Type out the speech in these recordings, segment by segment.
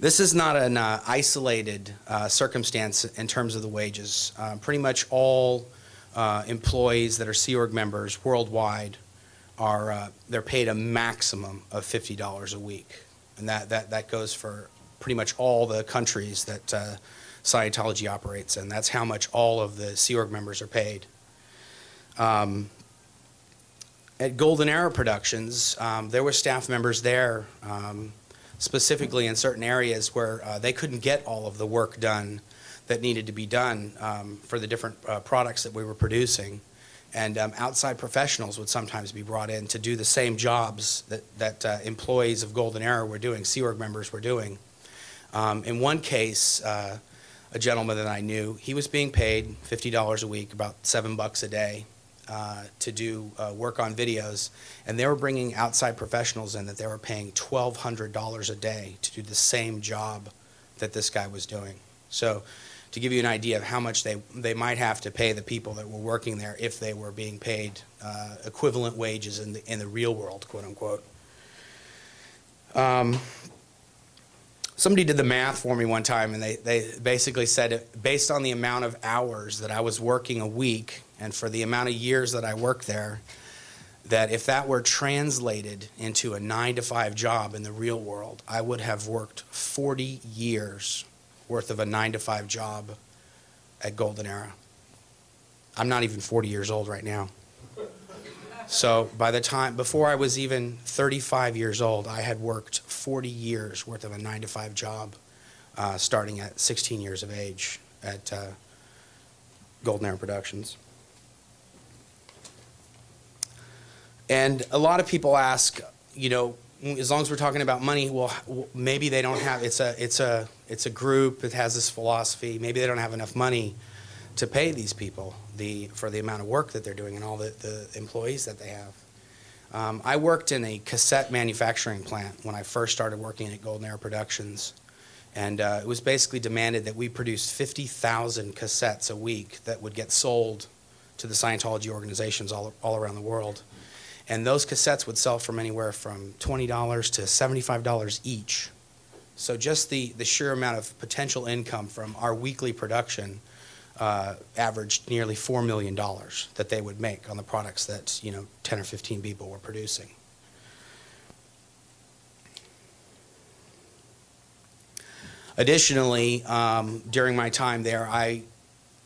This is not an isolated circumstance in terms of the wages. Pretty much all employees that are Sea Org members worldwide are they're paid a maximum of $50 a week, and that goes for pretty much all the countries that Scientology operates in. That's how much all of the Sea Org members are paid. At Golden Era Productions, there were staff members there, specifically in certain areas where they couldn't get all of the work done that needed to be done for the different products that we were producing. And outside professionals would sometimes be brought in to do the same jobs that employees of Golden Era were doing, Sea Org members were doing. In one case, a gentleman that I knew, he was being paid $50 a week, about $7 a day, to do work on videos, and they were bringing outside professionals in that they were paying $1,200 a day to do the same job that this guy was doing. So to give you an idea of how much they might have to pay the people that were working there if they were being paid equivalent wages in the real world, quote unquote. Somebody did the math for me one time, and they basically said, based on the amount of hours that I was working a week and for the amount of years that I worked there, that if that were translated into a 9-to-5 job in the real world, I would have worked 40 years worth of a 9-to-5 job at Golden Era. I'm not even 40 years old right now. So by the time, before I was even 35 years old, I had worked 40 years worth of a 9-to-5 job, starting at 16 years of age at Golden Era Productions. And a lot of people ask, you know, as long as we're talking about money, well, maybe they don't have, it's a group that has this philosophy, maybe they don't have enough money to pay these people for the amount of work that they're doing and all the employees that they have. I worked in a cassette manufacturing plant when I first started working at Golden Era Productions, and it was basically demanded that we produce 50,000 cassettes a week that would get sold to the Scientology organizations all around the world. And those cassettes would sell from anywhere from $20 to $75 each. So just the sheer amount of potential income from our weekly production averaged nearly $4 million that they would make on the products that, you know, 10 or 15 people were producing. Additionally, during my time there, I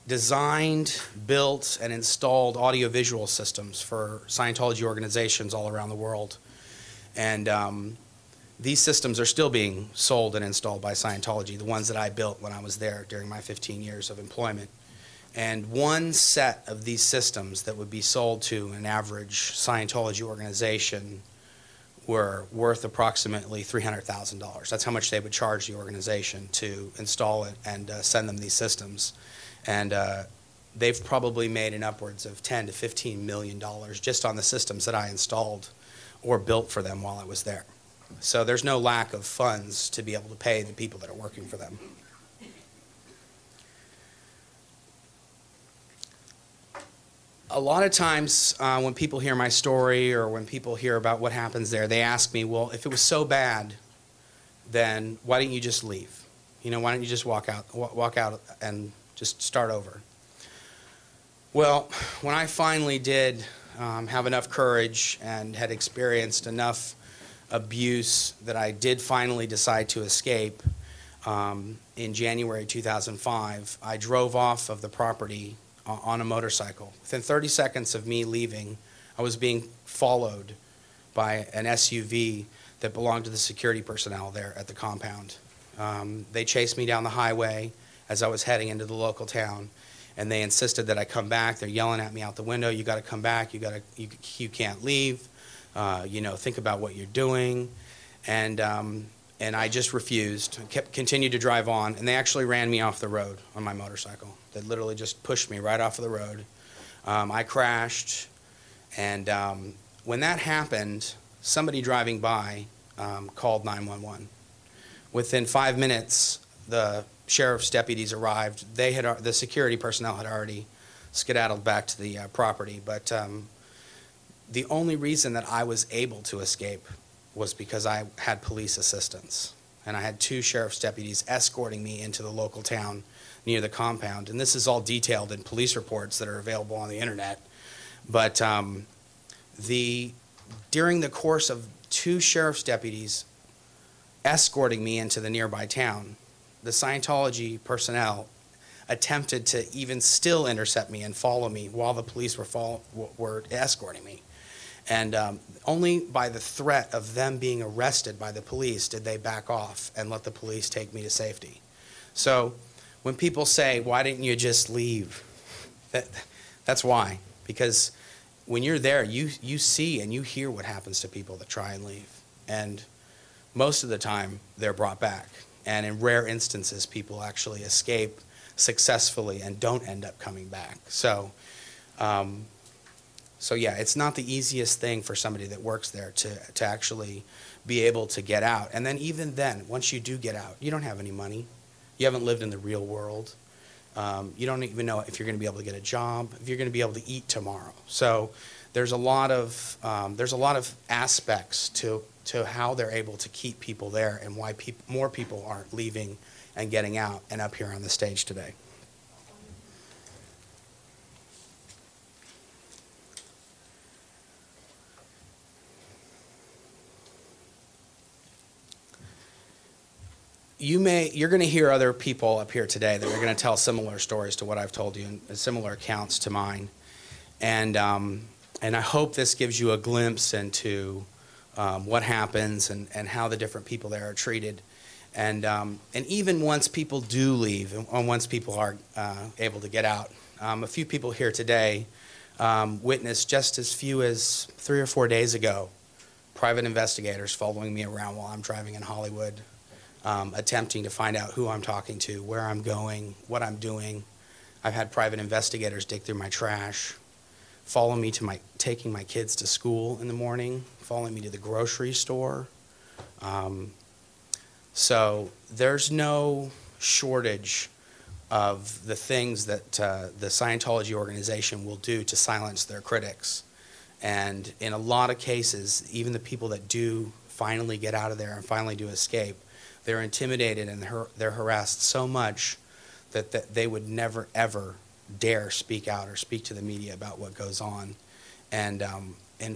designed, built, and installed audiovisual systems for Scientology organizations all around the world. And these systems are still being sold and installed by Scientology, the ones that I built when I was there during my 15 years of employment. And one set of these systems that would be sold to an average Scientology organization were worth approximately $300,000. That's how much they would charge the organization to install it and send them these systems. And they've probably made an upwards of $10 to $15 million just on the systems that I installed or built for them while I was there. So there's no lack of funds to be able to pay the people that are working for them. A lot of times when people hear my story or when people hear about what happens there, they ask me, well, if it was so bad, then why didn't you just leave? You know, why don't you just walk out and just start over? Well, when I finally did have enough courage and had experienced enough abuse that I did finally decide to escape, in January 2005, I drove off of the property on a motorcycle. Within 30 seconds of me leaving, I was being followed by an SUV that belonged to the security personnel there at the compound. They chased me down the highway as I was heading into the local town, and they insisted that I come back. They're yelling at me out the window, you gotta come back, you can't leave, you know, think about what you're doing. And I just refused, continued to drive on, and they actually ran me off the road on my motorcycle. They literally just pushed me right off of the road. I crashed, and when that happened, somebody driving by called 911. Within 5 minutes, the sheriff's deputies arrived. The security personnel had already skedaddled back to the property, but the only reason that I was able to escape was because I had police assistance. and I had 2 sheriff's deputies escorting me into the local town near the compound. And this is all detailed in police reports that are available on the internet. But during the course of 2 sheriff's deputies escorting me into the nearby town, the Scientology personnel attempted to even still intercept me and follow me while the police were escorting me. And only by the threat of them being arrested by the police did they back off and let the police take me to safety. So when people say, why didn't you just leave? That's why. Because when you're there, you see and you hear what happens to people that try and leave. And most of the time, they're brought back. And in rare instances, people actually escape successfully and don't end up coming back. So yeah, it's not the easiest thing for somebody that works there to actually be able to get out. And then even then, once you do get out, you don't have any money. You haven't lived in the real world. You don't even know if you're going to be able to get a job, if you're going to be able to eat tomorrow. So there's a lot of aspects to how they're able to keep people there and why more people aren't leaving and getting out and up here on the stage today. You're going to hear other people up here today that are going to tell similar stories to what I've told you and similar accounts to mine. And I hope this gives you a glimpse into what happens and how the different people there are treated. And even once people do leave and once people are able to get out, a few people here today witnessed just as few as 3 or 4 days ago, private investigators following me around while I'm driving in Hollywood, attempting to find out who I'm talking to, where I'm going, what I'm doing. I've had private investigators dig through my trash, follow me to taking my kids to school in the morning, following me to the grocery store. So there's no shortage of the things that the Scientology organization will do to silence their critics. And in a lot of cases, even the people that do finally get out of there and finally do escape, they're intimidated and they're harassed so much that they would never, ever dare speak out or speak to the media about what goes on. And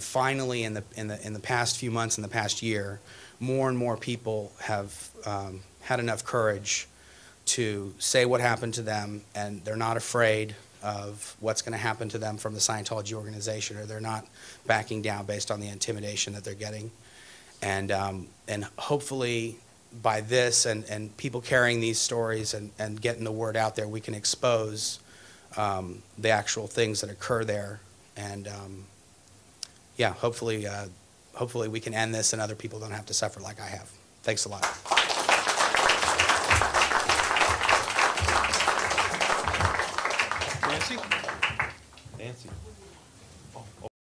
finally, in the past few months, in the past year, more and more people have had enough courage to say what happened to them, and they're not afraid of what's going to happen to them from the Scientology organization, or they're not backing down based on the intimidation that they're getting. And hopefully by this and people carrying these stories and getting the word out there, we can expose the actual things that occur there. And yeah, hopefully we can end this and other people don't have to suffer like I have. Thanks a lot.